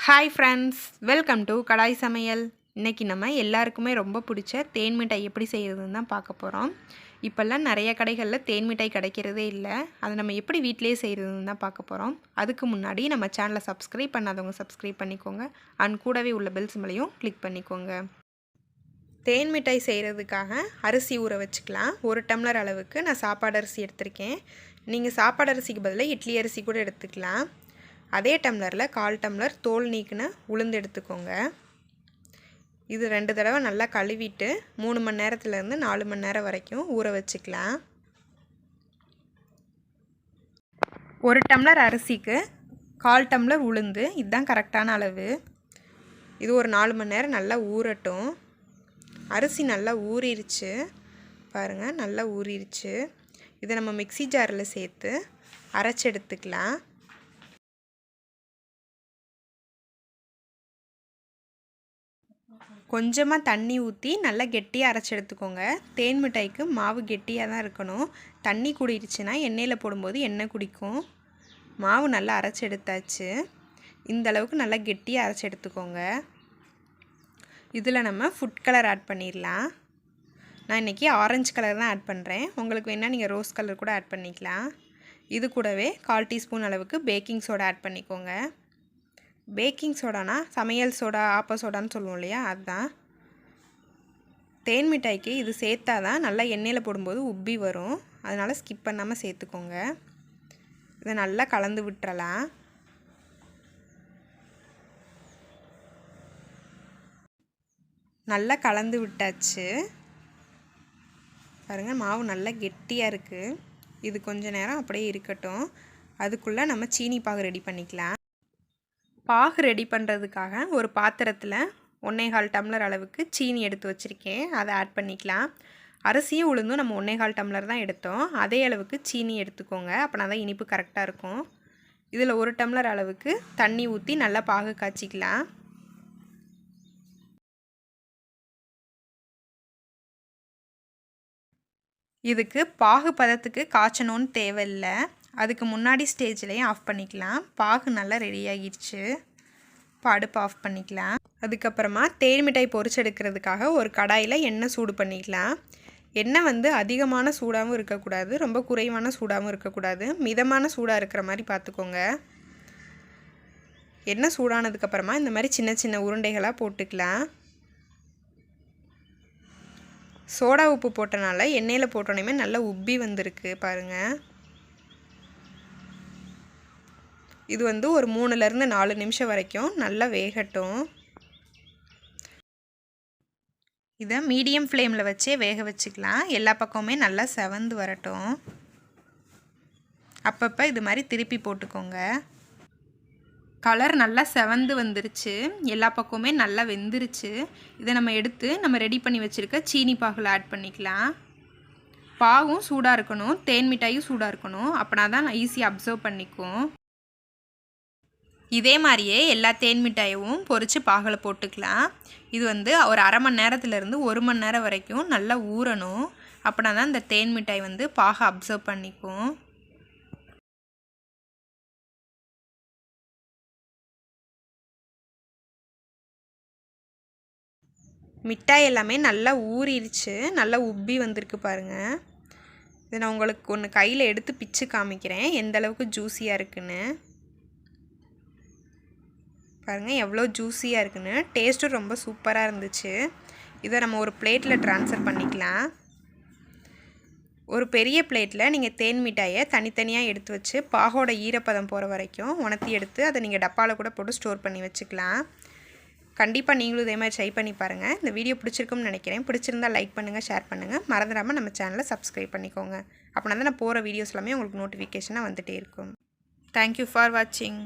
Hi friends, welcome to கடாய் சமையல். இன்றைக்கி நம்ம எல்லாருக்குமே ரொம்ப பிடிச்ச தேன் மிட்டாய் எப்படி செய்கிறதுன்னு தான் பார்க்க போகிறோம். இப்போல்லாம் நிறைய கடைகளில் தேன் மிட்டாய் கிடைக்கிறதே இல்லை. அதை நம்ம எப்படி வீட்டிலேயே செய்கிறதுன்னு தான் பார்க்க போகிறோம். அதுக்கு முன்னாடி நம்ம சேனலை சப்ஸ்கிரைப் பண்ணாதவங்க சப்ஸ்கிரைப் பண்ணிக்கோங்க. அண்ட் கூடவே உள்ள பெல் சிம்பலையும் கிளிக் பண்ணிக்கோங்க. தேன் மிட்டாய் செய்கிறதுக்காக அரிசி ஊற வச்சுக்கலாம். 1 டம்ளர் அளவுக்கு நான் சாப்பாடு அரிசி எடுத்திருக்கேன். நீங்கள் சாப்பாடு அரிசிக்கு பதிலாக இட்லி அரிசி கூட எடுத்துக்கலாம். அதே டம்ளரில் 1/4 டம்ளர் தோல் நீக்கின உளுந்து எடுத்துக்கோங்க. இது 2 தடவை நல்லா கழுவிட்டு 3 மணி நேரத்துலேருந்து 4 மணி நேரம் வரைக்கும் ஊற வச்சுக்கலாம். 1 டம்ளர் அரிசிக்கு 1/4 டம்ளர் உளுந்து, இதுதான் கரெக்டான அளவு. இது ஒரு 4 மணி நேரம் நல்லா ஊறட்டும். அரிசி நல்லா ஊறிடுச்சு பாருங்கள், நல்லா ஊறிடுச்சு. இதை நம்ம மிக்ஸி ஜாரில் சேர்த்து அரைச்சி எடுத்துக்கலாம். கொஞ்சமாக தண்ணி ஊற்றி நல்லா கெட்டியாக அரைச்சி எடுத்துக்கோங்க. தேன் மிட்டாய்க்கு மாவு கெட்டியாக தான் இருக்கணும். தண்ணி கூடிடுச்சுன்னா எண்ணெயில் போடும்போது எண்ணெய் குடிக்கும். மாவு நல்லா அரைச்சி எடுத்தாச்சு. இந்த அளவுக்கு நல்லா கெட்டியாக அரைச்சி எடுத்துக்கோங்க. இதில் நம்ம ஃபுட் கலர் ஆட் பண்ணிடலாம். நான் இன்றைக்கி ஆரஞ்சு கலர் தான் ஆட் பண்ணுறேன். உங்களுக்கு வேணால் நீங்கள் ரோஸ் கலர் கூட ஆட் பண்ணிக்கலாம். இது கூடவே 1/4 டீஸ்பூன் அளவுக்கு பேக்கிங் சோடா ஆட் பண்ணிக்கோங்க. பேக்கிங் சோடானா சமையல் சோடா, ஆப்ப சோடான்னு சொல்லுவோம் இல்லையா, அதுதான். தேன் மிட்டாய்க்கு இது சேர்த்தா தான் நல்லா எண்ணெயில் போடும்போது உப்பி வரும். அதனால் ஸ்கிப் பண்ணாமல் சேர்த்துக்கோங்க. இதை நல்லா கலந்து விட்டுறலாம். நல்லா கலந்து விட்டாச்சு பாருங்கள், மாவு நல்லா கெட்டியாக இருக்குது. இது கொஞ்ச நேரம் அப்படியே இருக்கட்டும். அதுக்குள்ளே நம்ம சீனி பாகு ரெடி பண்ணிக்கலாம். பாகு ரெடி பண்ணுறதுக்காக ஒரு பாத்திரத்தில் 1/4 டம்ளர் அளவுக்கு சீனி எடுத்து வச்சுருக்கேன். அதை ஆட் பண்ணிக்கலாம். அரிசியும் உளுந்தும் நம்ம 1/4 டம்ளர் தான் எடுத்தோம். அதே அளவுக்கு சீனி எடுத்துக்கோங்க. அப்படின்னா தான் இனிப்பு கரெக்டாக இருக்கும். இதில் 1 டம்ளர் அளவுக்கு தண்ணி ஊற்றி நல்லா பாகு காய்ச்சிக்கலாம். இதுக்கு பாகு பதத்துக்கு காய்ச்சணும்னு தேவையில்லை. அதுக்கு முன்னாடி ஸ்டேஜ்லேயும் ஆஃப் பண்ணிக்கலாம். பாகு நல்லா ரெடி ஆகிடுச்சு. இப்போ அடுப்பு ஆஃப் பண்ணிக்கலாம். அதுக்கப்புறமா தேன் மிட்டாய் பொரிச்செடுக்கிறதுக்காக ஒரு கடாயில் எண்ணெய் சூடு பண்ணிக்கலாம். எண்ணெய் அதிகமான சூடாகவும் இருக்கக்கூடாது, ரொம்ப குறைவான சூடாகவும் இருக்கக்கூடாது. மிதமான சூடாக இருக்கிற மாதிரி பார்த்துக்கோங்க. எண்ணெய் சூடானதுக்கப்புறமா இந்த மாதிரி சின்ன சின்ன உருண்டைகளாக போட்டுக்கலாம். சோடா உப்பு போட்டனால எண்ணெயில் போட்டோன்னே நல்லா உப்பி வந்திருக்கு பாருங்கள். இது ஒரு 3லேருந்து 4 நிமிஷம் வரைக்கும் நல்லா வேகட்டும். இதை மீடியம் ஃப்ளேமில் வச்சே வேக வச்சுக்கலாம். எல்லா பக்கமுமே நல்லா செவந்து வரட்டும். அப்பப்போ இது மாதிரி திருப்பி போட்டுக்கோங்க. கலர் நல்லா செவந்து வந்துருச்சு. எல்லா பக்கமுமே நல்லா வெந்துருச்சு. இதை நம்ம எடுத்து நம்ம ரெடி பண்ணி வச்சுருக்க சீனி பாகில் ஆட் பண்ணிக்கலாம். பாகும் சூடாக இருக்கணும், தேன் மிட்டாயும் சூடாக இருக்கணும். அப்படின்னா தான் ஈஸியாக அப்சர்வ் பண்ணிக்கும். இதே மாதிரியே எல்லா தேன் மிட்டாயும் பொரித்து பாகில் போட்டுக்கலாம். இது ஒரு அரை மணி நேரத்துலேருந்து 1 மணி நேரம் வரைக்கும் நல்லா ஊறணும். அப்படின்னா தான் இந்த தேன் மிட்டாய் பாகை அப்சர்வ் பண்ணிக்கும். மிட்டாய் எல்லாமே நல்லா ஊறிடுச்சு, நல்லா உப்பி வந்திருக்கு பாருங்கள். இதை நான் உங்களுக்கு ஒன்று கையில் எடுத்து பிச்சு காமிக்கிறேன் எந்த அளவுக்கு ஜூஸியாக இருக்குன்னு பாருங்கள். எவ்வளோ ஜூஸியாக இருக்குன்னு. டேஸ்ட்டும் ரொம்ப சூப்பராக இருந்துச்சு. இதை நம்ம ஒரு பிளேட்டில் ட்ரான்ஸ்ஃபர் பண்ணிக்கலாம். ஒரு பெரிய பிளேட்டில் நீங்கள் தேன் மிட்டாயை தனித்தனியாக எடுத்து வச்சு பாகோட ஈரப்பதம் போகிற வரைக்கும் உணர்த்தி எடுத்து அதை நீங்கள் டப்பாவில் கூட போட்டு ஸ்டோர் பண்ணி வச்சுக்கலாம். கண்டிப்பாக நீங்களும் இதே மாதிரி ட்ரை பண்ணி பாருங்கள். இந்த வீடியோ பிடிச்சிருக்கும்னு நினைக்கிறேன். பிடிச்சிருந்தால் லைக் பண்ணுங்கள், ஷேர் பண்ணுங்கள். மறந்துடாமல் நம்ம சேனலை சப்ஸ்கிரைப் பண்ணிக்கோங்க. அப்படின்னா தான் நான் போகிற வீடியோஸ் எல்லாமே உங்களுக்கு நோட்டிஃபிகேஷனாக வந்துகிட்டே இருக்கும். தேங்க்யூ ஃபார் வாட்சிங்.